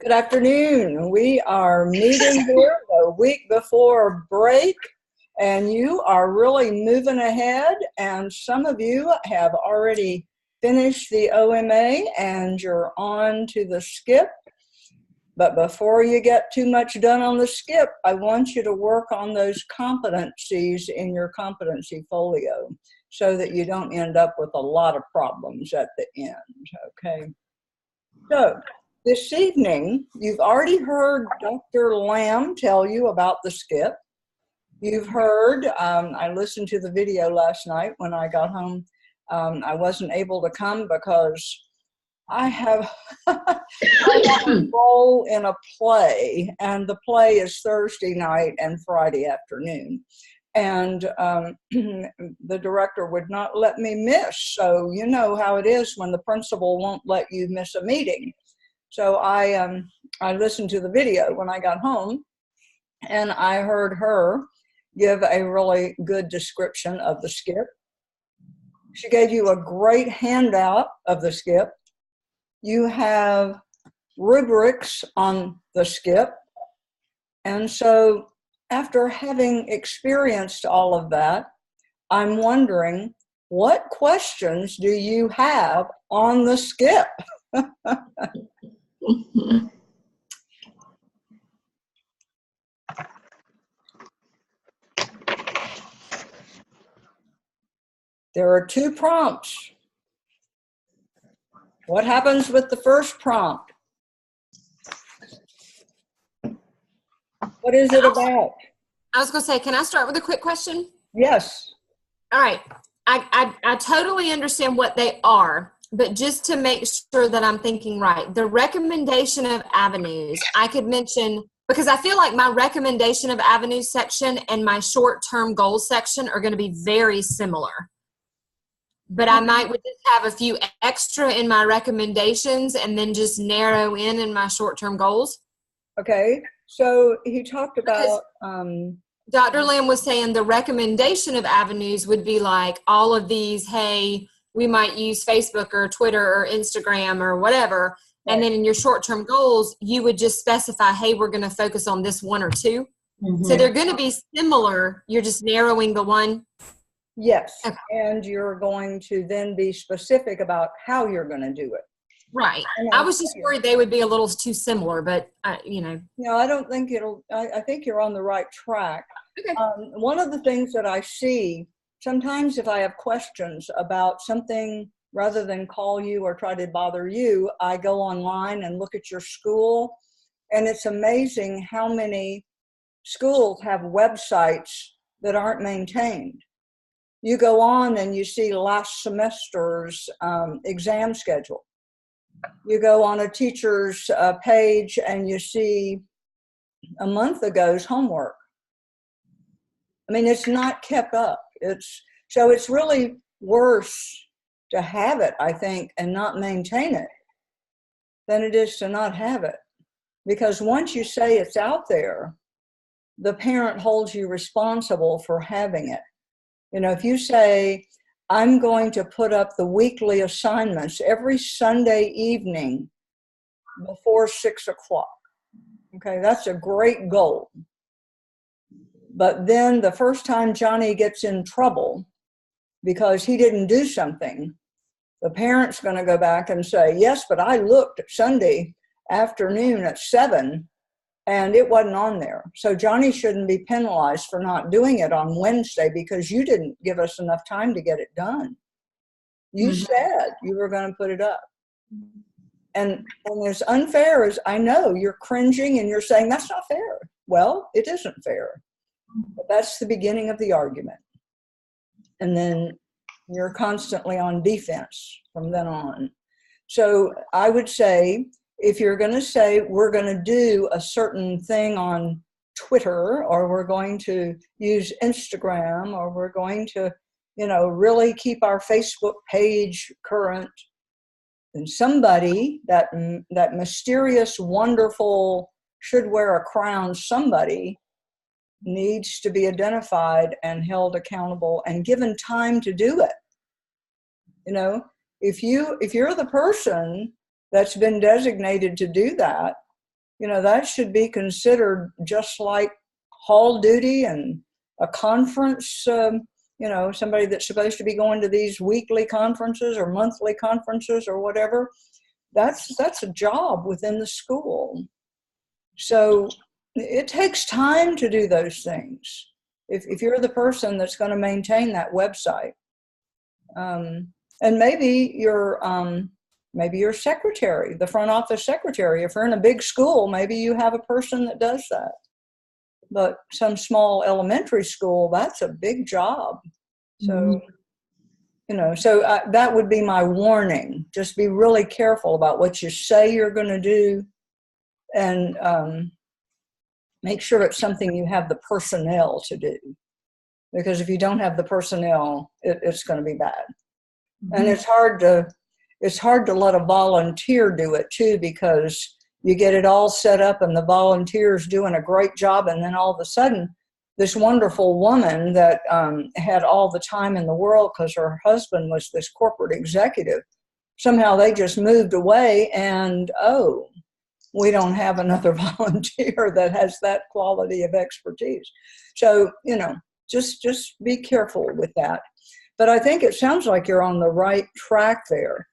Good afternoon. We are meeting here the week before break, and you are really moving ahead, and some of you have already finished the OMA and you're on to the SCIP. But before you get too much done on the SCIP, I want you to work on those competencies in your competency folio so that you don't end up with a lot of problems at the end, okay? So this evening, you've already heard Dr. Lamb tell you about the SCIP. You've heard, I listened to the video last night when I got home. I wasn't able to come because I have a role in a play, and the play is Thursday night and Friday afternoon. And the director would not let me miss. So you know how it is when the principal won't let you miss a meeting. So I listened to the video when I got home, and I heard her give a really good description of the SCIP. She gave you a great handout of the SCIP. You have rubrics on the SCIP. And so after having experienced all of that, I'm wondering, what questions do you have on the SCIP? There are two prompts. What happens with the first prompt? What is it about? I was going to say, can I start with a quick question? Yes. All right. I totally understand what they are, but just to make sure that I'm thinking right, the recommendation of avenues, I could mention, because I feel like my recommendation of avenues section and my short-term goals section are going to be very similar. But I might would just have a few extra in my recommendations and then just narrow in my short-term goals. Okay. So he talked about... Dr. Lamb was saying the recommendation of avenues would be like all of these, hey, we might use Facebook or Twitter or Instagram or whatever. Right. And then in your short-term goals, you would just specify, hey, we're going to focus on this one or two. Mm-hmm. So they're going to be similar. You're just narrowing the one. Yes. Okay. And you're going to then be specific about how you're going to do it. Right. I was just worried they would be a little too similar, but you know. No, I don't think I think you're on the right track. Okay. One of the things that I see, sometimes if I have questions about something, rather than call you or try to bother you, I go online and look at your school, and it's amazing how many schools have websites that aren't maintained. You go on and you see last semester's exam schedule. You go on a teacher's page and you see a month ago's homework. I mean, it's not kept up. So it's really worse to have it, I think, and not maintain it than it is to not have it. Because once you say it's out there, the parent holds you responsible for having it. You know, if you say, I'm going to put up the weekly assignments every Sunday evening before 6 o'clock. Okay, that's a great goal. But then the first time Johnny gets in trouble because he didn't do something, the parent's going to go back and say, yes, but I looked at Sunday afternoon at 7 and it wasn't on there. So Johnny shouldn't be penalized for not doing it on Wednesday because you didn't give us enough time to get it done. You said you were going to put it up. And as unfair as I know, you're cringing and you're saying, that's not fair. Well, it isn't fair. But that's the beginning of the argument. And then you're constantly on defense from then on. So I would say, if you're going to say we're going to do a certain thing on Twitter, or we're going to use Instagram, or we're going to, you know, really keep our Facebook page current, then somebody, that mysterious, wonderful, should wear a crown somebody, needs to be identified and held accountable and given time to do it. You know, if you're the person that's been designated to do that, that should be considered just like hall duty and a conference, somebody that's supposed to be going to these weekly conferences or monthly conferences or whatever. That's a job within the school. So it takes time to do those things. If you're the person that's going to maintain that website, and maybe your secretary, the front office secretary, if you're in a big school, maybe you have a person that does that. But some small elementary school, that's a big job. So, that would be my warning. Just be really careful about what you say you're going to do, and make sure it's something you have the personnel to do. Because if you don't have the personnel, it's going to be bad. Mm-hmm. And it's hard to let a volunteer do it too, because you get it all set up and the volunteer's doing a great job, and then all of a sudden, this wonderful woman that had all the time in the world because her husband was this corporate executive, somehow they just moved away, and we don't have another volunteer that has that quality of expertise. So, just be careful with that. But I think it sounds like you're on the right track there,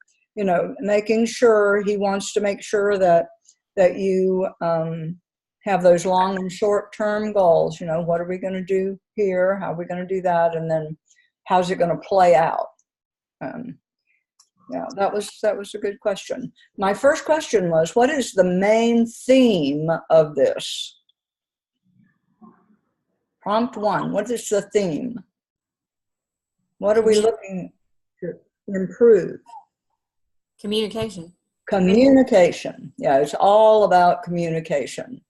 making sure he wants to make sure that you have those long and short-term goals. What are we going to do here? How are we going to do that? And then how's it going to play out? Yeah, that was a good question. My first question was, what is the main theme of this? Prompt 1, what is the theme? What are we looking to improve? Communication. Communication. Yeah, it's all about communication.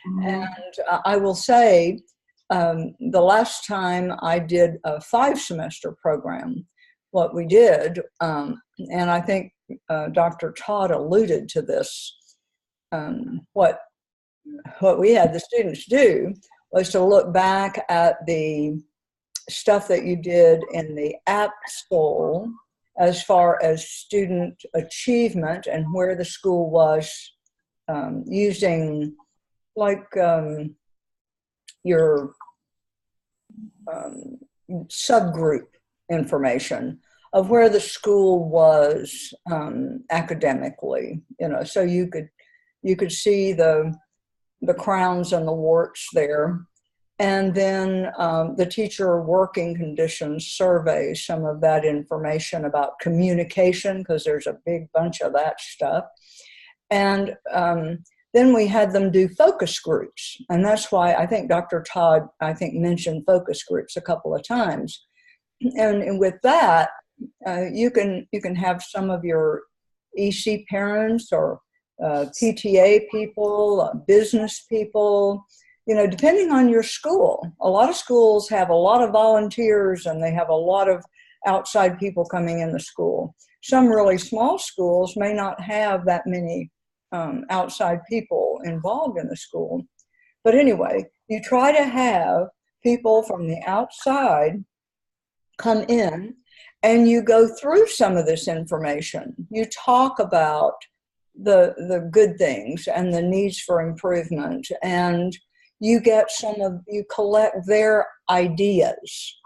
Mm-hmm. And I will say, the last time I did a 5-semester program, what we did, and I think Dr. Todd alluded to this, what we had the students do was to look back at the stuff that you did in the app school as far as student achievement and where the school was using your subgroup information of where the school was academically, so you could see the crowns and the warts there. And then the teacher working conditions survey, some of that information about communication, because there's a big bunch of that stuff. And then we had them do focus groups. And that's why I think Dr. Todd, mentioned focus groups a couple of times. And with that, you can have some of your EC parents or PTA people, business people, depending on your school. A lot of schools have a lot of volunteers and they have a lot of outside people coming in the school. Some really small schools may not have that many outside people involved in the school. But anyway, you try to have people from the outside come in and you go through some of this information. You talk about the good things and the needs for improvement, and you collect their ideas.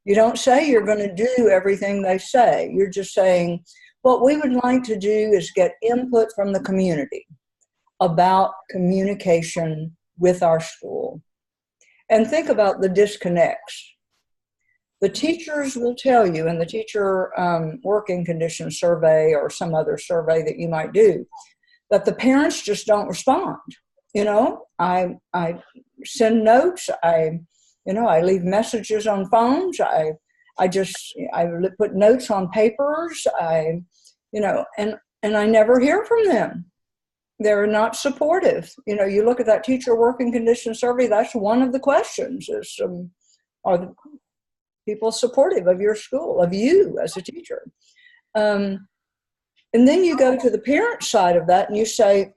You don't say you're going to do everything they say. You're just saying, what we would like to do is get input from the community about communication with our school. And think about the disconnects. The teachers will tell you in the teacher working conditions survey or some other survey that you might do, that the parents just don't respond. I send notes. I leave messages on phones. I put notes on papers. And I never hear from them. They're not supportive. You look at that teacher working conditions survey. That's one of the questions: is are the people supportive of your school, of you as a teacher? And then you go to the parent side of that and you say,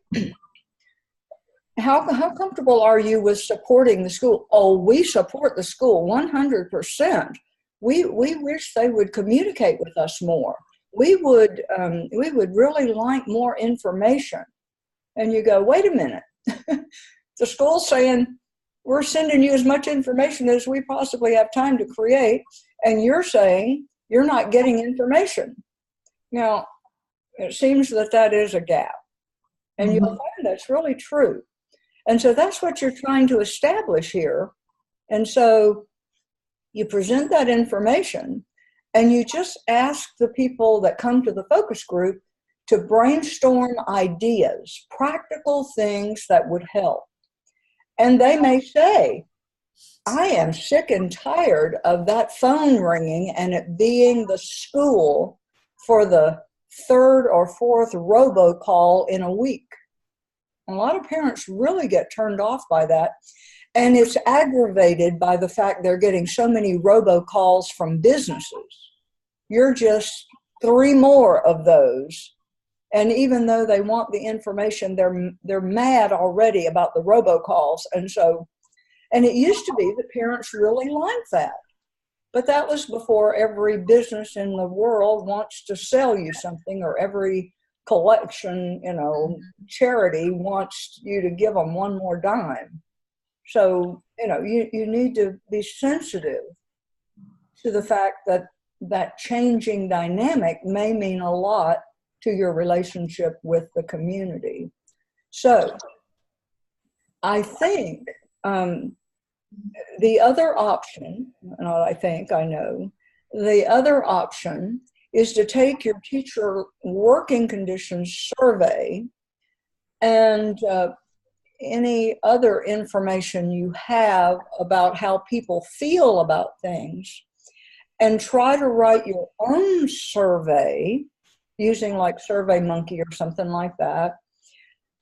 how comfortable are you with supporting the school? Oh, we support the school 100%. We wish they would communicate with us more. We would really like more information. And you go, wait a minute, The school's saying, we're sending you as much information as we possibly have time to create, and you're saying you're not getting information. Now, it seems that that is a gap, and you'll find that's really true. And so that's what you're trying to establish here. And so you present that information, and you just ask the people that come to the focus group to brainstorm ideas, practical things that would help. And they may say, I am sick and tired of that phone ringing and it being the school for the third or fourth robocall in a week. A lot of parents really get turned off by that. And it's aggravated by the fact they're getting so many robocalls from businesses. You're just 3 more of those. And even though they want the information, they're mad already about the robocalls. And it used to be that parents really liked that. But that was before every business in the world wants to sell you something, or every collection, charity wants you to give them one more dime. So, you need to be sensitive to the fact that that changing dynamic may mean a lot to your relationship with the community. So I think the other option, the other option is to take your teacher working conditions survey and any other information you have about how people feel about things, and try to write your own survey using like SurveyMonkey or something like that,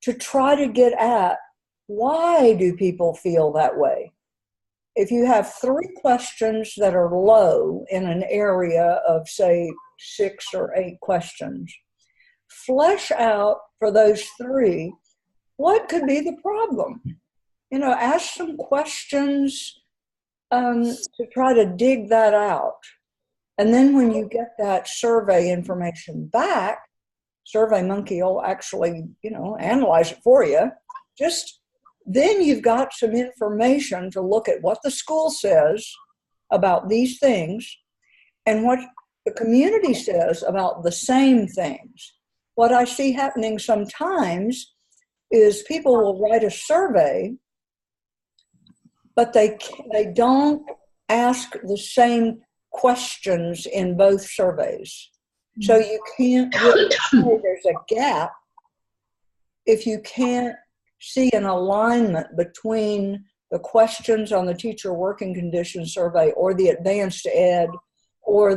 to try to get at, why do people feel that way? If you have 3 questions that are low in an area of, say, 6 or 8 questions, flesh out for those 3, what could be the problem? Ask some questions to try to dig that out. And then when you get that survey information back, SurveyMonkey will actually, analyze it for you. Then you've got some information to look at what the school says about these things and what the community says about the same things. What I see happening sometimes is people will write a survey, but they don't ask the same questions in both surveys. So you can't really say there's a gap if you can't see an alignment between the questions on the teacher working conditions survey or the advanced ed, or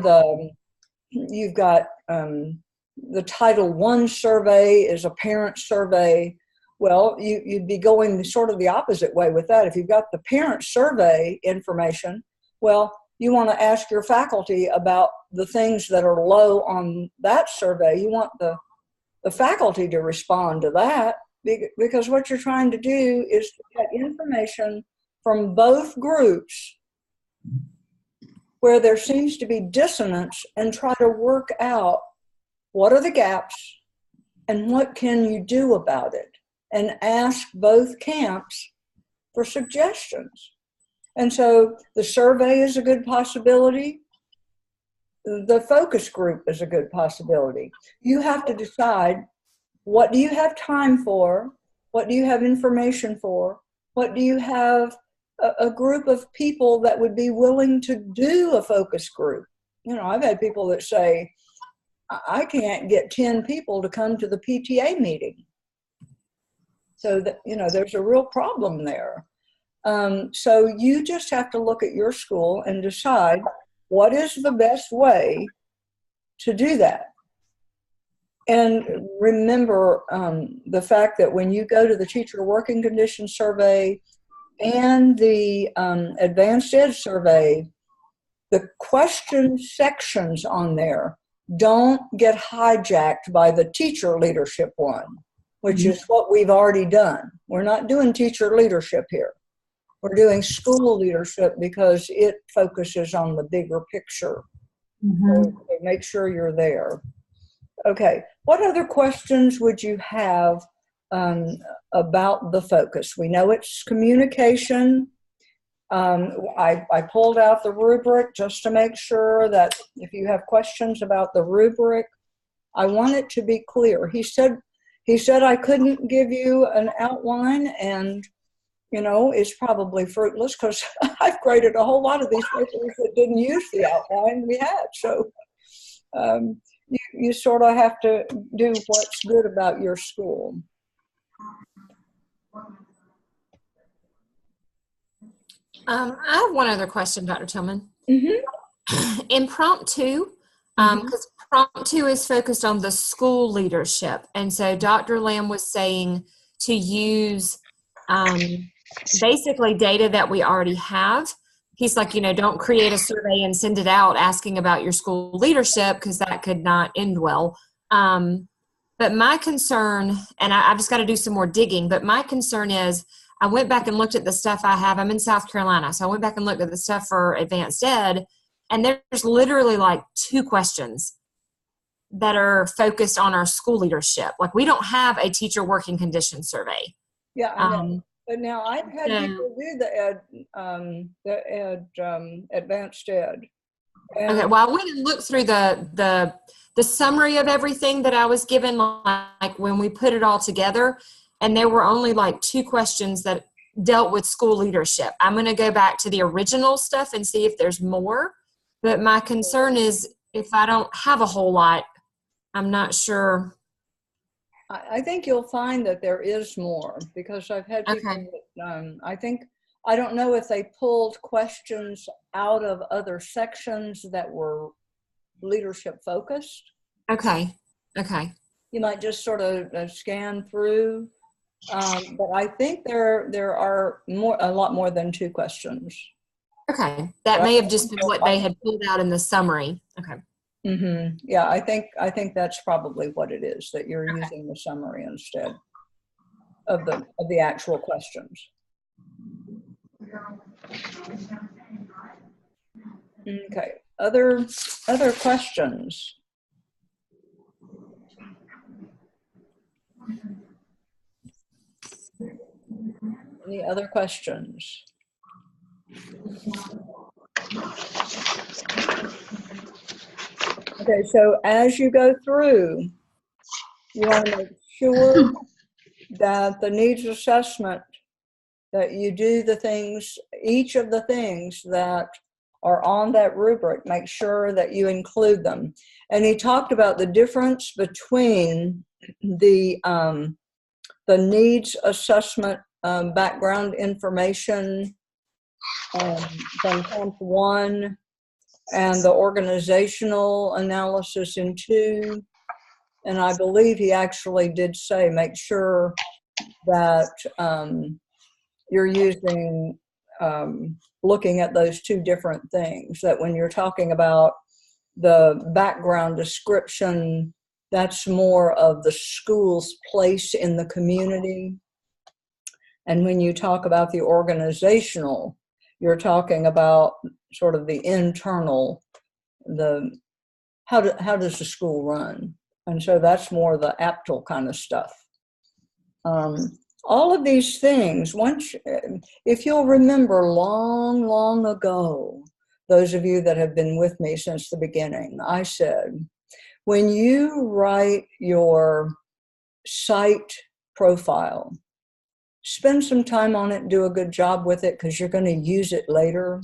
you've got the Title I survey is a parent survey. Well, you'd be going sort of the opposite way with that. If you've got the parent survey information, well, you want to ask your faculty about the things that are low on that survey. You want the faculty to respond to that, because what you're trying to do is to get information from both groups where there seems to be dissonance and try to work out what are the gaps and what can you do about it, and ask both camps for suggestions. And so the survey is a good possibility. The focus group is a good possibility. You have to decide, what do you have time for? What do you have information for? What do you have a group of people that would be willing to do a focus group? I've had people that say, I can't get 10 people to come to the PTA meeting. So that, there's a real problem there. So you just have to look at your school and decide what is the best way to do that. And remember the fact that when you go to the teacher working conditions survey and the advanced ed survey, the question sections on there don't get hijacked by the teacher leadership one, which is what we've already done. We're not doing teacher leadership here. We're doing school leadership because it focuses on the bigger picture. So make sure you're there. Okay, what other questions would you have um, about the focus. We know it's communication. I pulled out the rubric just to make sure that if you have questions about the rubric, I want it to be clear. He said I couldn't give you an outline, and it's probably fruitless because I've graded a whole lot of these papers that didn't use the outline we had. So you sort of have to do what's good about your school. I have one other question, Dr. Tillman. Mm-hmm. In prompt 2, because prompt 2 is focused on the school leadership. And so Dr. Lamb was saying to use basically data that we already have. He's like, don't create a survey and send it out asking about your school leadership, because that could not end well. But my concern, and I've just got to do some more digging, but my concern is I went back and looked at the stuff I have. I'm in South Carolina, so I went back and looked at the stuff for advanced ed, and there's literally like 2 questions that are focused on our school leadership. Like, we don't have a teacher working condition survey. Yeah, I know. But now I've had people do the advanced ed. Okay, well, I went and looked through the summary of everything that I was given, like when we put it all together, and there were only like 2 questions that dealt with school leadership. I'm going to go back to the original stuff and see if there's more. But my concern is if I don't have a whole lot, I'm not sure. I think you'll find that there is more, because I've had people that, I don't know if they pulled questions out of other sections that were leadership focused. Okay. You might just sort of scan through, but I think there are a lot more than 2 questions. Okay, that may have just been what they had pulled out in the summary. Okay. Mm-hmm. Yeah, I think that's probably what it is, that you're using the summary instead of the actual questions. Okay. Other questions? Any other questions? Okay, so as you go through, you want to make sure that the needs assessment, that you do each of the things that are on that rubric, make sure that you include them. And he talked about the difference between the needs assessment background information from Comp 1 and the organizational analysis in 2. And I believe he actually did say, make sure that you're using, looking at those 2 different things, that when you're talking about the background description, that's more of the school's place in the community. And when you talk about the organizational, you're talking about sort of the internal, how does the school run? And so that's more the APTL kind of stuff. All of these things, if you'll remember long ago, those of you that have been with me since the beginning, I said, when you write your site profile, spend some time on it, do a good job with it, because you're going to use it later.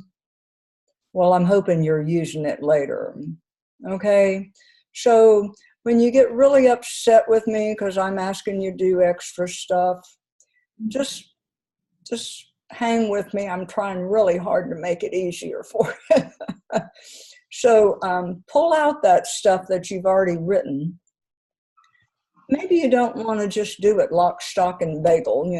Well, I'm hoping you're using it later. Okay? So when you get really upset with me because I'm asking you to do extra stuff, just hang with me. I'm trying really hard to make it easier for you. So pull out that stuff that you've already written. Maybe you don't want to just do it lock, stock, and bagel,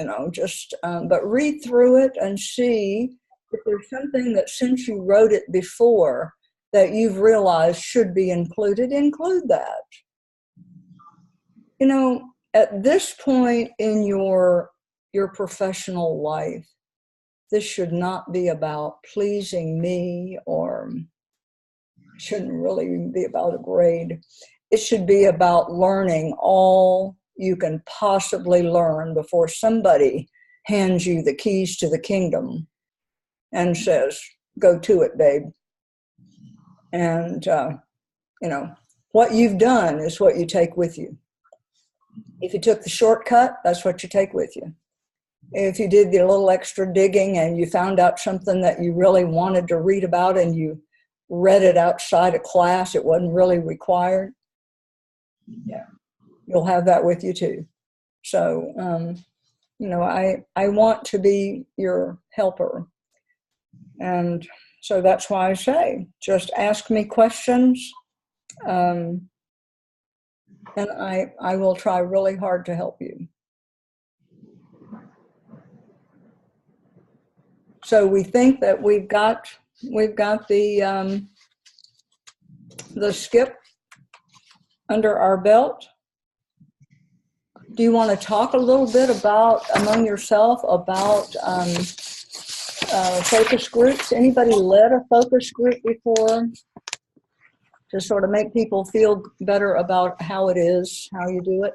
but read through it and see if there's something that, since you wrote it before, that you've realized should be included, include that. At this point in your professional life, this should not be about pleasing me, or shouldn't really be about a grade. It should be about learning all you can possibly learn before somebody hands you the keys to the kingdom and says, go to it, babe. And, what you've done is what you take with you. If you took the shortcut, that's what you take with you. If you did the little extra digging and you found out something that you really wanted to read about and you read it outside of class, it wasn't really required, yeah, you'll have that with you too. So, I want to be your helper. And so that's why I say, just ask me questions. And I will try really hard to help you. So we think that we've got the SCIP under our belt. Do you want to talk a little bit about, among yourself, about focus groups? Anybody led a focus group before? To sort of make people feel better about how it is, how you do it?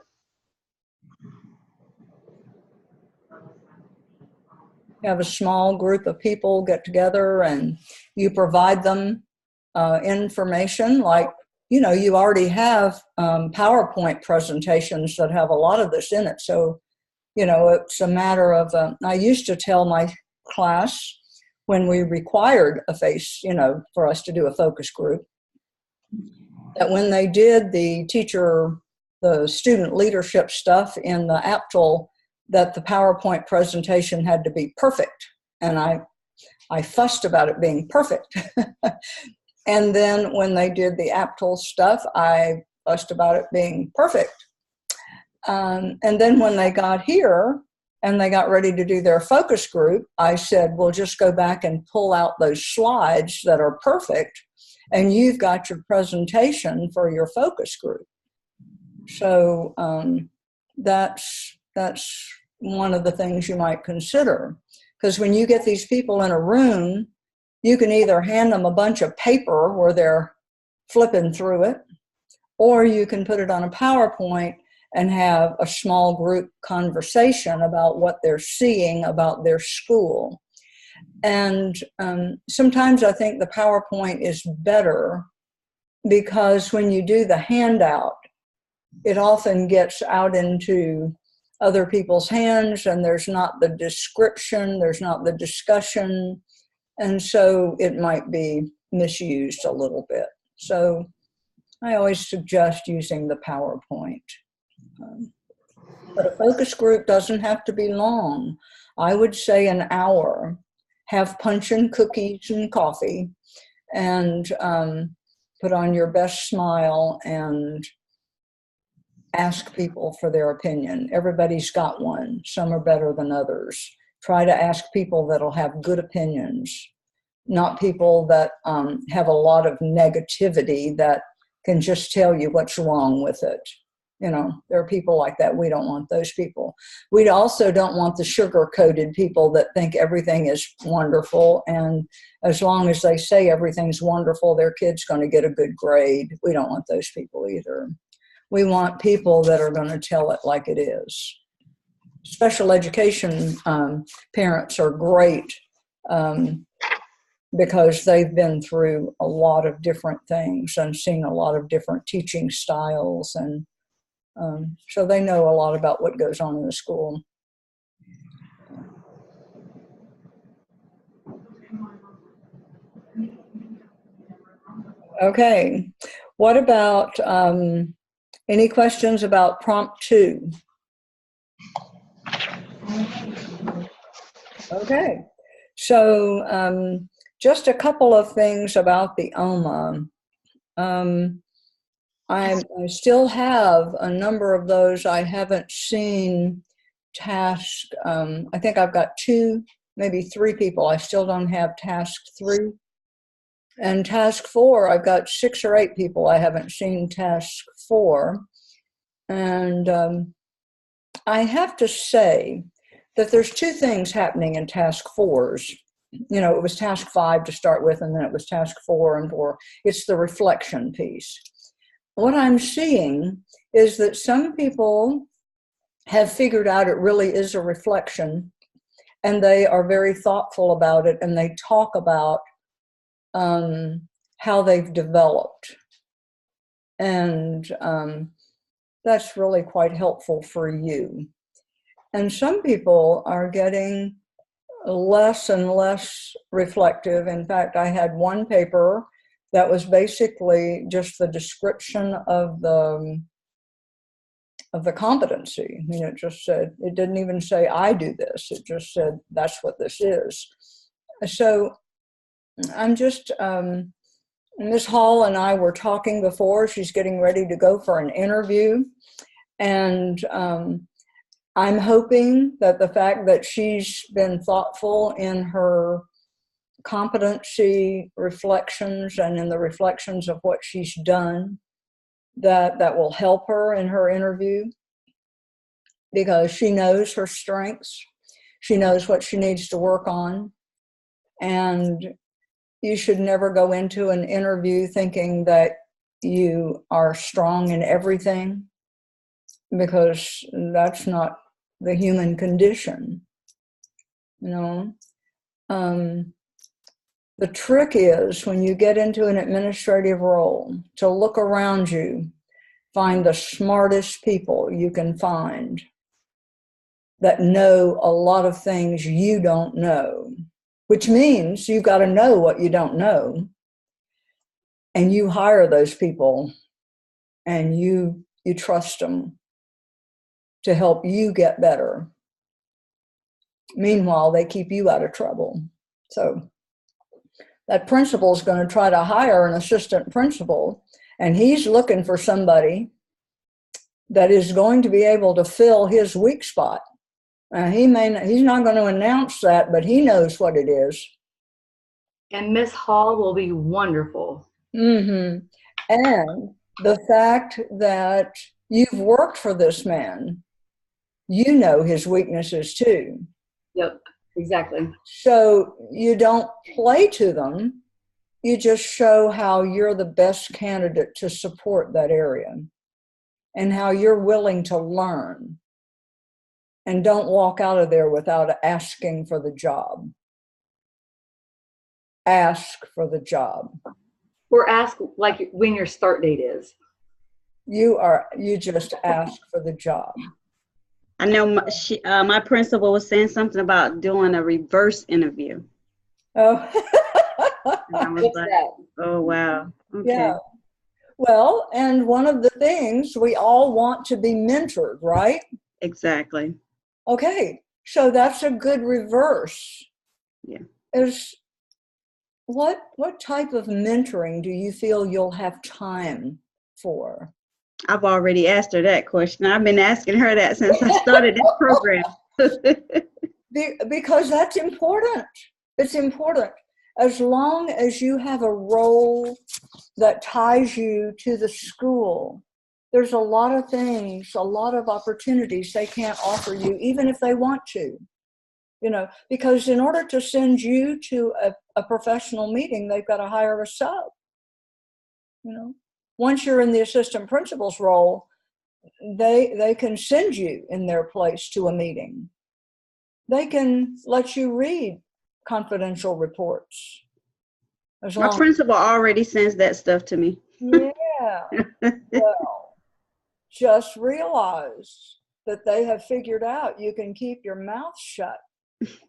You have a small group of people get together and you provide them information like, you already have PowerPoint presentations that have a lot of this in it. So, it's a matter of, I used to tell my class when we required a face, for us to do a focus group, that when they did the student leadership stuff in the APTL, that the PowerPoint presentation had to be perfect. And I fussed about it being perfect. And then when they did the APTL stuff, I fussed about it being perfect. And then when they got here and they got ready to do their focus group, I said, well, just go back and pull out those slides that are perfect, and you've got your presentation for your focus group. So that's one of the things you might consider. Because when you get these people in a room, you can either hand them a bunch of paper where they're flipping through it, or you can put it on a PowerPoint and have a small group conversation about what they're seeing about their school. And sometimes I think the PowerPoint is better because when you do the handout, it often gets out into other people's hands and there's not the description, there's not the discussion, and so it might be misused a little bit. So I always suggest using the PowerPoint. But a focus group doesn't have to be long. I would say an hour. Have punch and cookies and coffee, and put on your best smile and ask people for their opinion. Everybody's got one. Some are better than others. Try to ask people that'll have good opinions, not people that have a lot of negativity that can just tell you what's wrong with it. There are people like that. We don't want those people. We also don't want the sugar-coated people that think everything is wonderful, and as long as they say everything's wonderful, their kid's going to get a good grade. We don't want those people either. We want people that are going to tell it like it is. Special education parents are great because they've been through a lot of different things and seen a lot of different teaching styles, and so they know a lot about what goes on in the school. Okay, what about any questions about prompt 2? Okay, so just a couple of things about the OMA. I still have a number of those I haven't seen task. I think I've got 2, maybe 3 people. I still don't have task 3. And task 4, I've got 6 or 8 people I haven't seen task 4. And I have to say that there's 2 things happening in task 4s. It was task 5 to start with, and then it was task 4 and 4. It's the reflection piece. What I'm seeing is that some people have figured out it really is a reflection, and they are very thoughtful about it, and they talk about how they've developed. And that's really quite helpful for you. And some people are getting less and less reflective. In fact, I had one paper that was basically just the description of the competency. I mean, it just said, it didn't even say, I do this. It just said, that's what this is. So I'm just, Ms. Hall and I were talking before. She's getting ready to go for an interview. And I'm hoping that the fact that she's been thoughtful in her competency reflections and in the reflections of what she's done, that will help her in her interview, because she knows her strengths. She knows what she needs to work on. And you should never go into an interview thinking that you are strong in everything, because that's not the human condition. You know, the trick is, when you get into an administrative role, to look around you, find the smartest people you can find that know a lot of things you don't know, which means you've got to know what you don't know. And you hire those people, and you trust them to help you get better. Meanwhile, they keep you out of trouble. So that principal is going to try to hire an assistant principal, and he's looking for somebody that is going to be able to fill his weak spot. He's not going to announce that, but he knows what it is. And Miss Hall will be wonderful. Mm-hmm. And the fact that you've worked for this man, you know his weaknesses too. Yep, exactly. So you don't play to them. You just show how you're the best candidate to support that area, and how you're willing to learn. And don't walk out of there without asking for the job. Ask for the job. Or ask like when your start date is. You just ask for the job. I know my principal was saying something about doing a reverse interview. Oh. And I was like, oh, wow. Okay. Yeah. Well, and one of the things, we all want to be mentored, right? Exactly. Okay. So that's a good reverse. Yeah. What type of mentoring do you feel you'll have time for? I've already asked her that question. I've been asking her that since I started this program. Because that's important. It's important. As long as you have a role that ties you to the school, there's a lot of things, a lot of opportunities they can't offer you, even if they want to. You know, because in order to send you to a professional meeting, they've got to hire a sub. You know, once you're in the assistant principal's role, they can send you in their place to a meeting. They can let you read confidential reports. My principal already sends that stuff to me. Yeah. Well, just realize that they have figured out you can keep your mouth shut.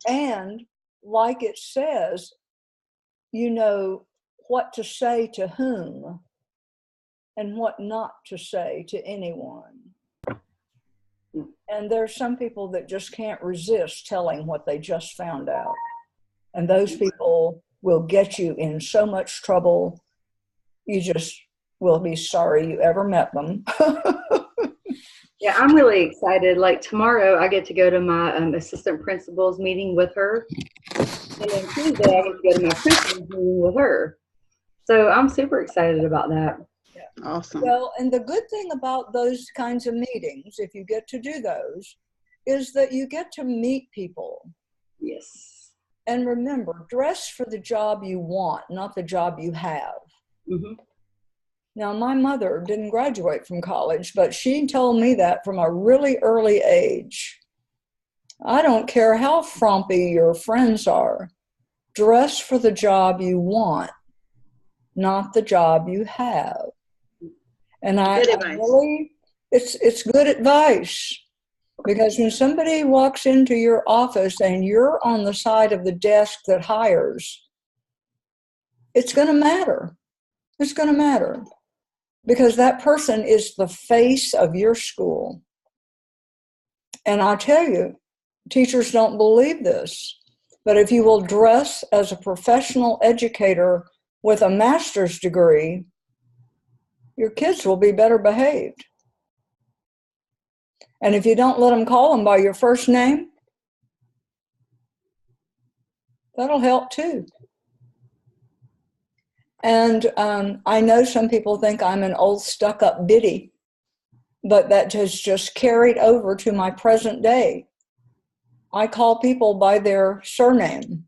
And like it says, you know what to say to whom and what not to say to anyone. And there's some people that just can't resist telling what they just found out. And those people will get you in so much trouble, you just will be sorry you ever met them. Yeah, I'm really excited. Like tomorrow, I get to go to my assistant principal's meeting with her. And then Tuesday, I get to go to my principal's meeting with her. So I'm super excited about that. Yeah. Awesome. Well, and the good thing about those kinds of meetings, if you get to do those, is that you get to meet people. Yes. And remember, dress for the job you want, not the job you have. Mm-hmm. Now, my mother didn't graduate from college, but she told me that from a really early age. I don't care how frumpy your friends are. Dress for the job you want, not the job you have. And I really, it's good advice, because when somebody walks into your office and you're on the side of the desk that hires, it's going to matter. It's going to matter, because that person is the face of your school. And I tell you, teachers don't believe this, but if you will dress as a professional educator with a master's degree, your kids will be better behaved. And if you don't let them call them by your first name, that'll help too. And I know some people think I'm an old stuck-up biddy, but that has just carried over to my present day. I call people by their surname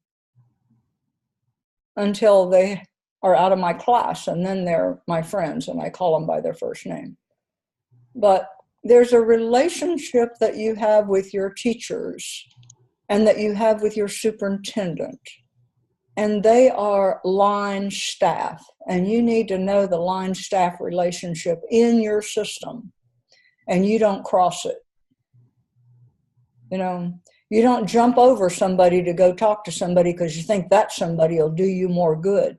until they are out of my class, and then they're my friends, and I call them by their first name. But there's a relationship that you have with your teachers and that you have with your superintendent, and they are line staff, and you need to know the line staff relationship in your system, and you don't cross it. You know, you don't jump over somebody to go talk to somebody because you think that somebody will do you more good.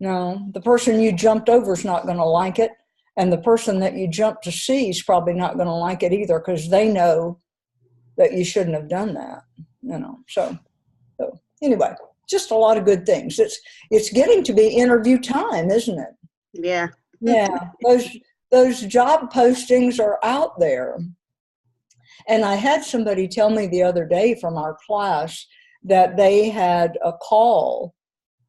No, the person you jumped over is not going to like it. And the person that you jumped to see is probably not going to like it either, because they know that you shouldn't have done that. You know, so anyway, just a lot of good things. It's getting to be interview time, isn't it? Yeah. Yeah. Those job postings are out there. And I had somebody tell me the other day from our class that they had a call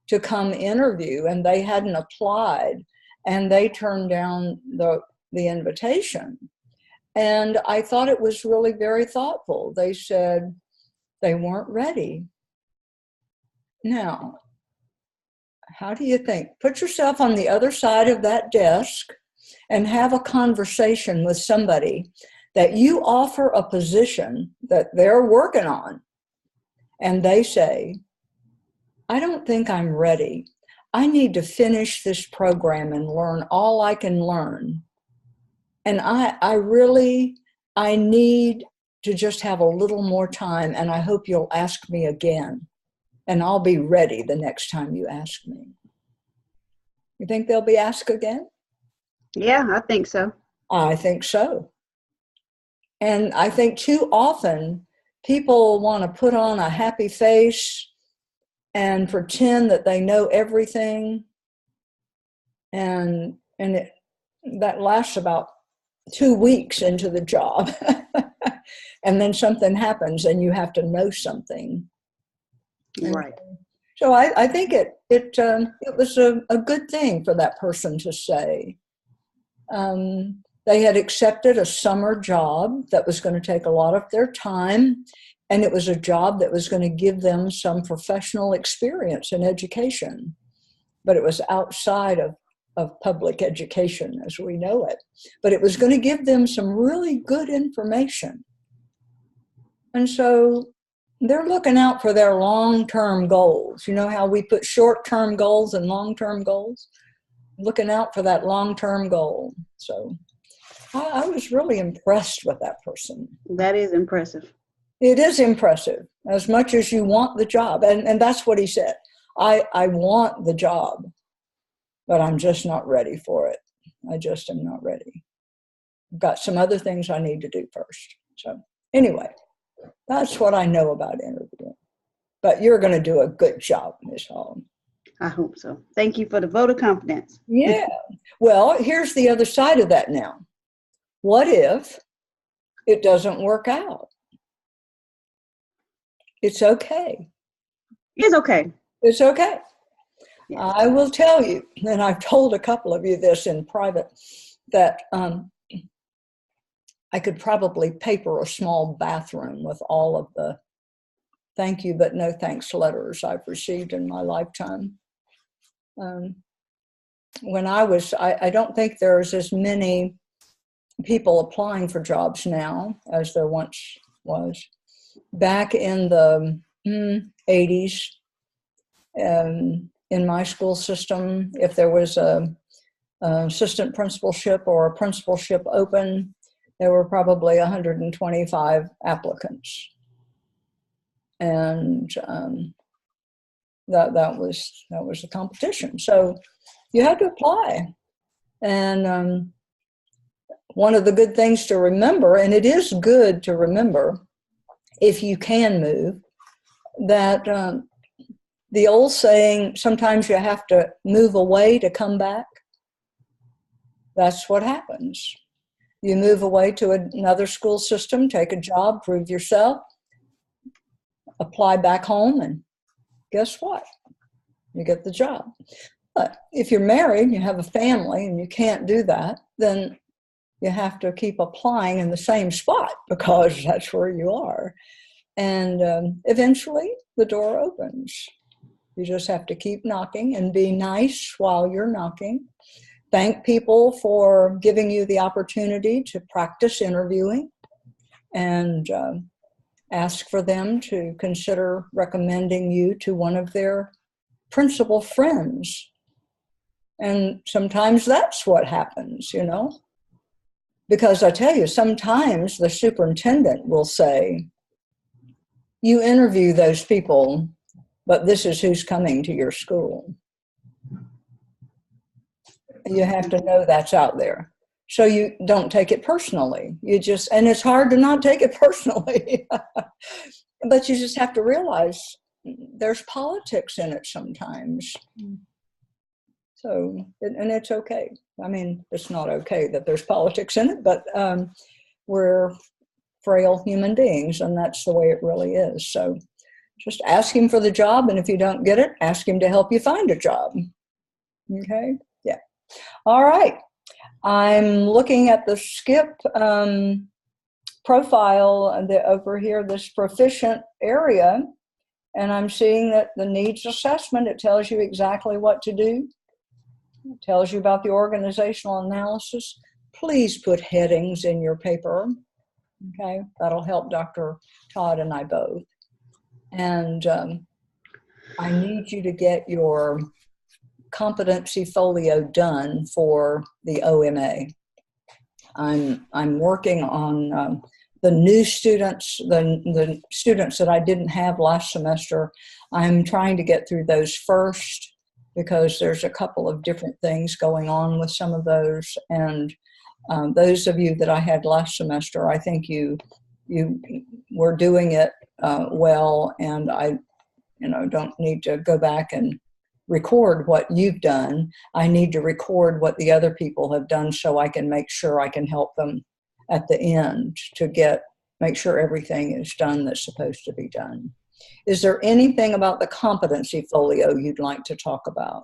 to come interview and they hadn't applied, and they turned down the invitation. And I thought it was really very thoughtful. They said they weren't ready. Now, how do you think? Put yourself on the other side of that desk and have a conversation with somebody that you offer a position that they're working on, and they say, I don't think I'm ready. I need to finish this program and learn all I can learn. And I need to just have a little more time, and I hope you'll ask me again, and I'll be ready the next time you ask me. You think they'll be asked again? Yeah, I think so. I think so. And I think too often people want to put on a happy face and pretend that they know everything. And that lasts about 2 weeks into the job. And then something happens and you have to know something. Right. So I think it was a good thing for that person to say. They had accepted a summer job that was going to take a lot of their time, and it was a job that was going to give them some professional experience in education, but it was outside of public education as we know it. But it was going to give them some really good information. And so they're looking out for their long-term goals. You know how we put short-term goals and long-term goals? Looking out for that long-term goal. So I was really impressed with that person. That is impressive. It is impressive, as much as you want the job. And that's what he said. I want the job, but I'm just not ready for it. I just am not ready. I've got some other things I need to do first. So anyway, that's what I know about interviewing. But you're going to do a good job, Ms. Hall. I hope so. Thank you for the vote of confidence. Yeah. Well, here's the other side of that now. What if it doesn't work out? It's okay. It's okay. It's okay. Yes. I will tell you, and I've told a couple of you this in private, that I could probably paper a small bathroom with all of the thank you but no thanks letters I've received in my lifetime. when I don't think there's as many people applying for jobs now as there once was. Back in the 80s, in my school system, if there was a assistant principalship or a principalship open, there were probably 125 applicants. And that was the competition. So you had to apply. And one of the good things to remember, and it is good to remember if you can move, that the old saying, sometimes you have to move away to come back. That's what happens. You move away to another school system, take a job, prove yourself, apply back home, and guess what? You get the job. But if you're married, you have a family, and you can't do that, then you have to keep applying in the same spot because that's where you are. And eventually the door opens. You just have to keep knocking and be nice while you're knocking. Thank people for giving you the opportunity to practice interviewing, and ask for them to consider recommending you to one of their principal friends. And sometimes that's what happens, you know, because I tell you, sometimes the superintendent will say, you interview those people, but this is who's coming to your school. You have to know that's out there. So you don't take it personally. You just, and it's hard to not take it personally, but you just have to realize there's politics in it sometimes. So, and it's okay. I mean, it's not okay that there's politics in it, but we're frail human beings, and that's the way it really is. So just ask him for the job, and if you don't get it, ask him to help you find a job. Okay? Yeah. All right. I'm looking at the SCIP profile over here, this proficient area, and I'm seeing that the needs assessment, it tells you exactly what to do. It tells you about the organizational analysis. Please put headings in your paper. Okay, that'll help Dr. Todd and I both. And I need you to get your competency folio done for the OMA. I'm working on the new students, the students that I didn't have last semester. I'm trying to get through those first because there's a couple of different things going on with some of those. And those of you that I had last semester, I think you were doing it well, and I don't need to go back and record what you've done. I need to record what the other people have done so I can make sure I can help them at the end to make sure everything is done that's supposed to be done. Is there anything about the competency folio you'd like to talk about?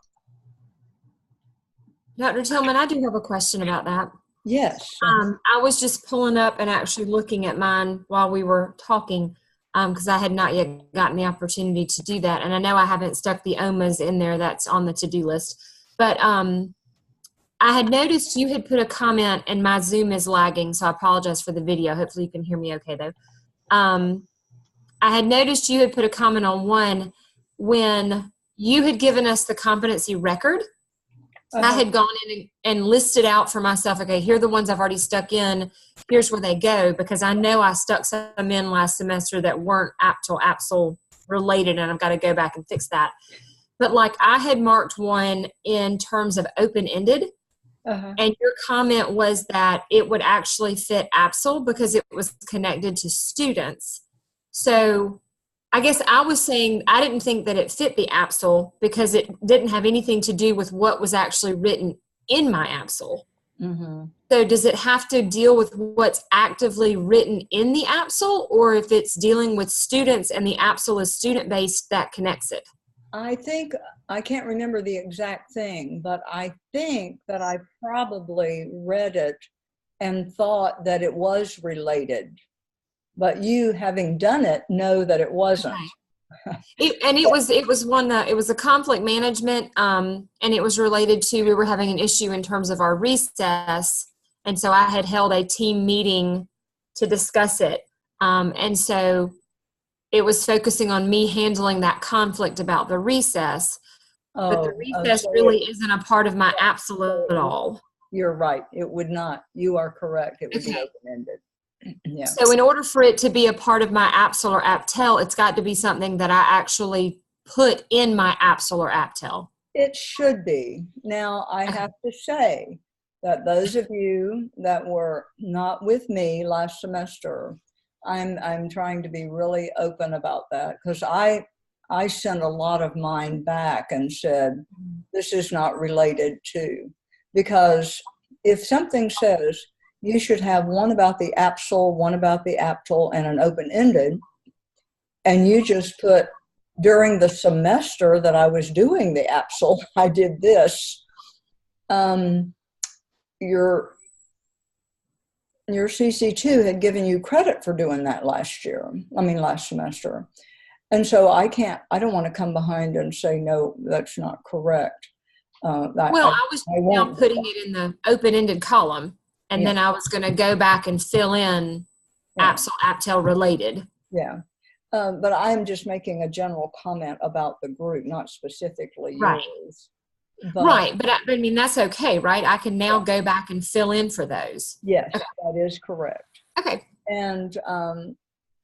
Dr. Tillman, I do have a question about that. Yes. I was just pulling up and actually looking at mine while we were talking, because I had not yet gotten the opportunity to do that. And I know I haven't stuck the OMAs in there. That's on the to-do list. But I had noticed you had put a comment, and my Zoom is lagging, so I apologize for the video. Hopefully you can hear me okay, though. I had noticed you had put a comment on one when you had given us the competency record. I had gone in and listed out for myself, okay, here are the ones I've already stuck in. Here's where they go, because I know I stuck some in last semester that weren't APSL related, and I've got to go back and fix that. But like I had marked one in terms of open-ended, and your comment was that it would actually fit APSL because it was connected to students. So I guess I was saying I didn't think that it fit the APSL because it didn't have anything to do with what was actually written in my APSL. So does it have to deal with what's actively written in the APSL, or if it's dealing with students and the APSL is student-based, that connects it? I think, I can't remember the exact thing, but I think that I probably read it and thought that it was related. But you, having done it, know that it wasn't. It was a conflict management, and it was related to, we were having an issue in terms of our recess, and so I had held a team meeting to discuss it, and so it was focusing on me handling that conflict about the recess, but the recess really isn't a part of my absolute at all. You're right. It would not. You are correct. It would be open-ended. Yeah. So in order for it to be a part of my APSL or APTEL, it's got to be something that I actually put in my APSL or APTEL. It should be. Now, I have to say that those of you that were not with me last semester, I'm trying to be really open about that, because I sent a lot of mine back and said, this is not related to, because if something says, you should have one about the APSL, one about the APTEL, and an open-ended, and you just put, during the semester that I was doing the APSL, I did this, your CC2 had given you credit for doing that last semester. And so I don't want to come behind and say, no, that's not correct. I was now putting it in the open-ended column. And then I was going to go back and fill in APSL, APTEL related. Yeah. But I'm just making a general comment about the group, not specifically yours. But I mean, that's okay, right? I can now go back and fill in for those. Yes, that is correct. Okay. And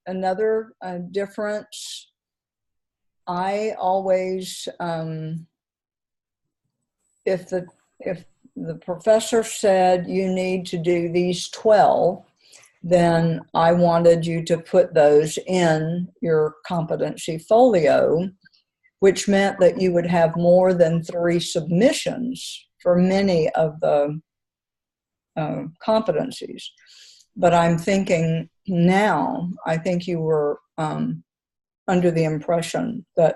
another difference, I always, if the professor said you need to do these 12, then I wanted you to put those in your competency folio, which meant that you would have more than 3 submissions for many of the competencies. But I'm thinking now, I think you were under the impression that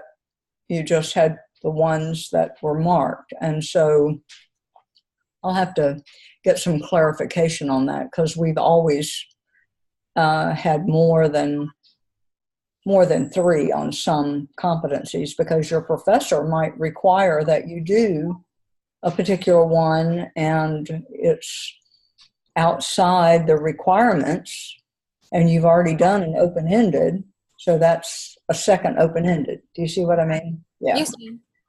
you just had the ones that were marked. And so I'll have to get some clarification on that, because we've always had more than 3 on some competencies, because your professor might require that you do a particular one and it's outside the requirements and you've already done an open-ended, so that's a second open-ended. Do you see what I mean? Yeah. Yes,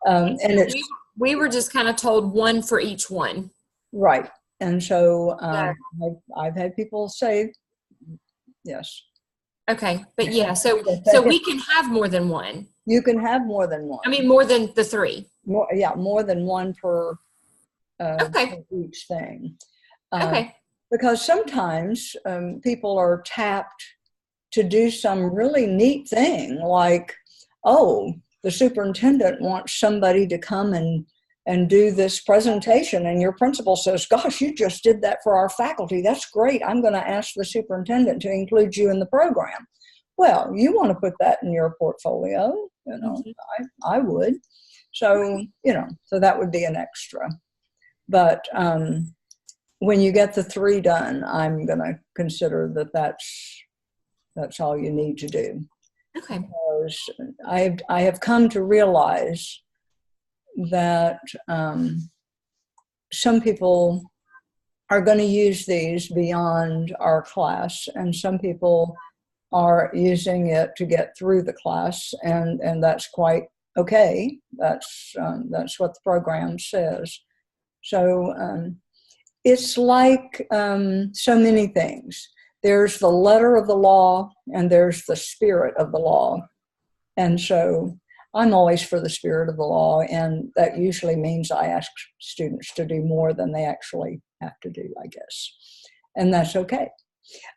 and we were just kind of told 1 for each one. Right. And so I've had people say, yes. Okay. But yeah, so we can have more than 1. You can have more than 1. I mean, more than the 3. More than 1 per okay. for each thing. Okay. Because sometimes people are tapped to do some really neat thing, like, oh, the superintendent wants somebody to come and do this presentation, and your principal says, gosh, you just did that for our faculty. That's great. I'm going to ask the superintendent to include you in the program. Well, you want to put that in your portfolio, I would. So, so that would be an extra. But when you get the 3 done, I'm going to consider that that's all you need to do. Okay. Because I have come to realize that some people are going to use these beyond our class, and some people are using it to get through the class, and that's quite okay. That's what the program says. So it's like so many things. There's the letter of the law and there's the spirit of the law. And so I'm always for the spirit of the law, and that usually means I ask students to do more than they actually have to do, I guess. And that's okay.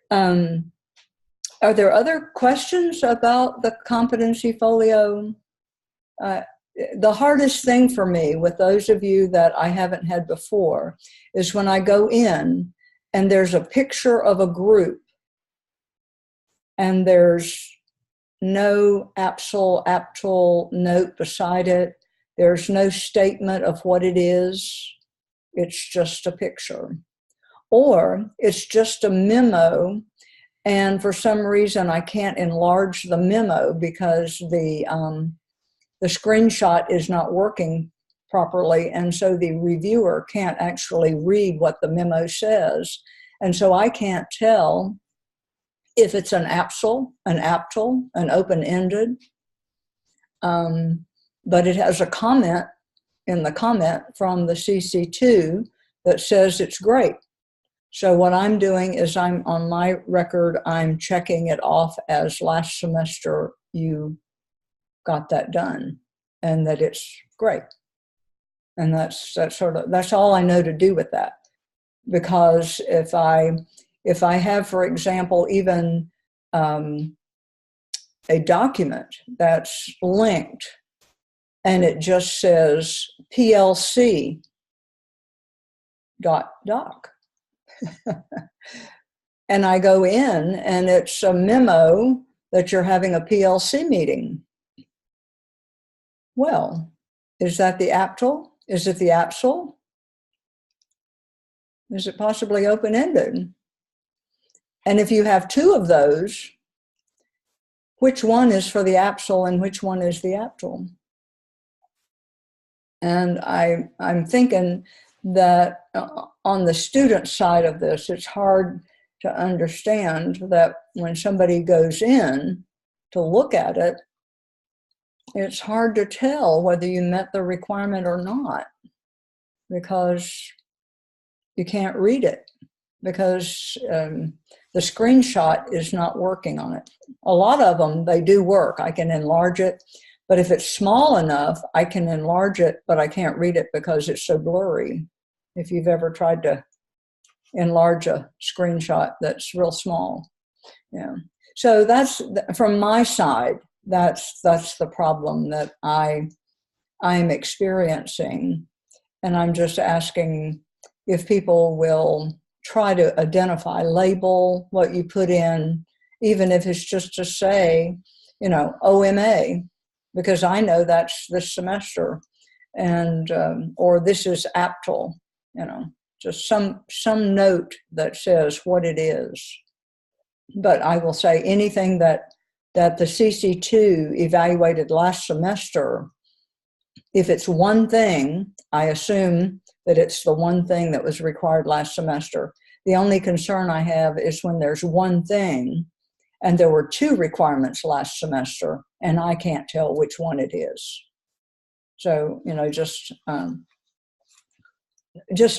Are there other questions about the competency folio? The hardest thing for me with those of you that I haven't had before is when I go in and there's a picture of a group and there's no APSL, APTEL note beside it. There's no statement of what it is. It's just a picture. Or it's just a memo And for some reason, I can't enlarge the memo because the screenshot is not working properly. And so the reviewer can't actually read what the memo says. And so I can't tell if it's an apsil, an aptal, an open-ended. But it has a comment in the comment from the CC2 that says it's great. So what I'm doing is I'm on my record, I'm checking it off as last semester you got that done and that it's great. And that's all I know to do with that. Because if I have, for example, even a document that's linked and it just says PLC doc. And I go in and it's a memo that you're having a PLC meeting. Well, is that the aptal? Is it the apsil? Is it possibly open-ended? And if you have two of those, which one is for the apsil and which one is the aptal? And I'm thinking that on the student side of this, it's hard to understand that when somebody goes in to look at it, it's hard to tell whether you met the requirement or not because you can't read it because the screenshot is not working on it. A lot of them, they do work. I can enlarge it, but if it's small enough, I can enlarge it, but I can't read it because it's so blurry. If you've ever tried to enlarge a screenshot that's real small. Yeah. So that's, from my side, that's the problem that I'm experiencing. And I'm just asking if people will try to identify, label what you put in, even if it's just to say, you know, OMA, because I know that's this semester, and or this is aptal, you know, just some note that says what it is. But I will say anything that the CC2 evaluated last semester, if it's one thing, I assume that it's the one thing that was required last semester. The only concern I have is when there's one thing and there were two requirements last semester and I can't tell which one it is. So, you know, just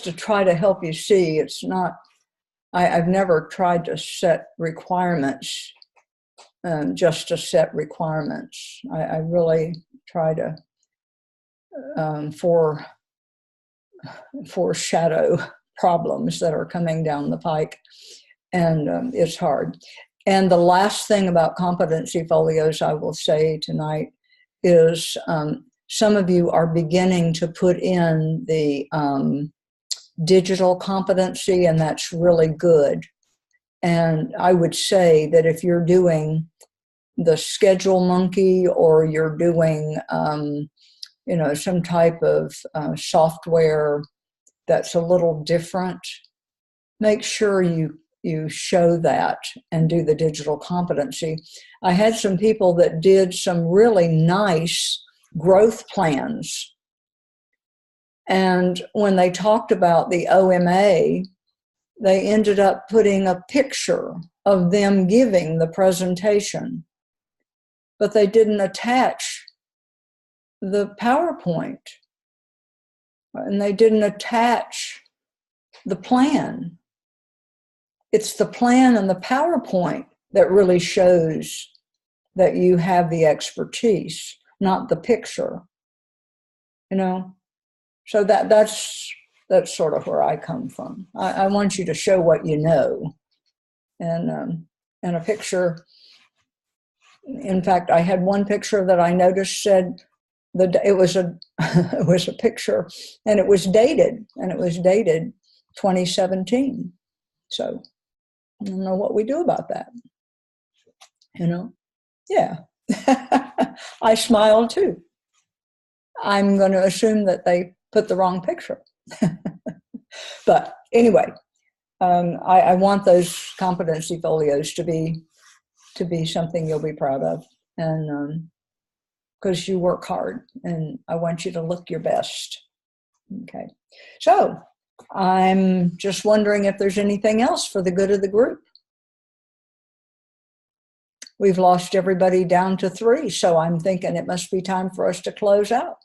to try to help you see, it's not, I've never tried to set requirements just to set requirements. I really try to foreshadow problems that are coming down the pike, and it's hard. And the last thing about competency folios I will say tonight is some of you are beginning to put in the digital competency, and that's really good. And I would say that if you're doing the Schedule Monkey or you're doing you know, some type of software that's a little different, make sure you show that and do the digital competency. I had some people that did some really nice growth plans. And when they talked about the OMA, they ended up putting a picture of them giving the presentation, but they didn't attach the PowerPoint, and they didn't attach the plan. It's the plan and the PowerPoint that really shows that you have the expertise, not the picture, you know? So that's sort of where I come from. I want you to show what you know. And a picture, in fact, I had one picture that I noticed said, it was a picture, and it was dated 2017. So I don't know what we do about that. You know, yeah. I smiled too. I'm going to assume that they put the wrong picture. But anyway, I want those competency folios to be something you'll be proud of, and because you work hard, and I want you to look your best. Okay, so I'm just wondering if there's anything else for the good of the group. We've lost everybody down to 3, so I'm thinking it must be time for us to close out.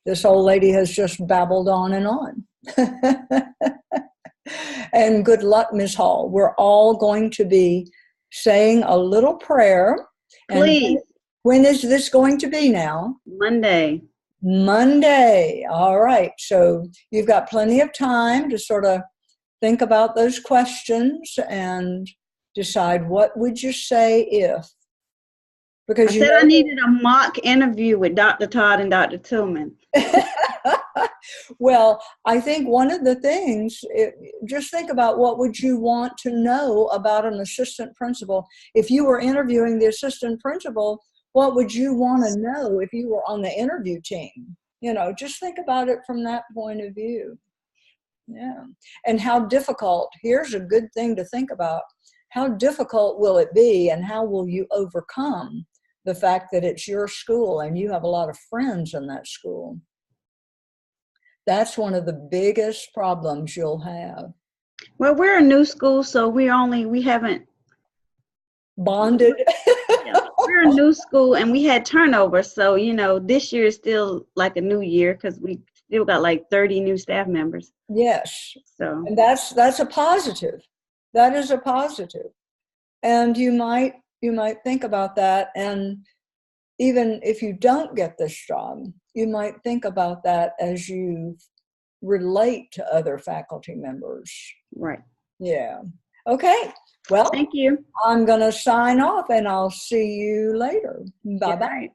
This old lady has just babbled on and on. And good luck, Ms. Hall. We're all going to be saying a little prayer. Please. And when is this going to be now? Monday. Monday. All right. So you've got plenty of time to sort of think about those questions and decide what would you say if. Because I said I needed a mock interview with Dr. Todd and Dr. Tillman. Well, I think one of the things, just think about what would you want to know about an assistant principal. If you were interviewing the assistant principal, what would you want to know if you were on the interview team? You know, just think about it from that point of view. Yeah. And how difficult, here's a good thing to think about. How difficult will it be, and how will you overcome the fact that it's your school and you have a lot of friends in that school? That's one of the biggest problems you'll have. Well, we're a new school, so we haven't Bonded. Yeah, we're a new school and we had turnover. So, you know, this year is still like a new year because we still got like 30 new staff members. Yes. So, and that's a positive. That is a positive. And you might think about that. And even if you don't get this job, you might think about that as you relate to other faculty members. right. Yeah. Okay. Well, Thank you. I'm going to sign off and I'll see you later. Bye-bye. Right.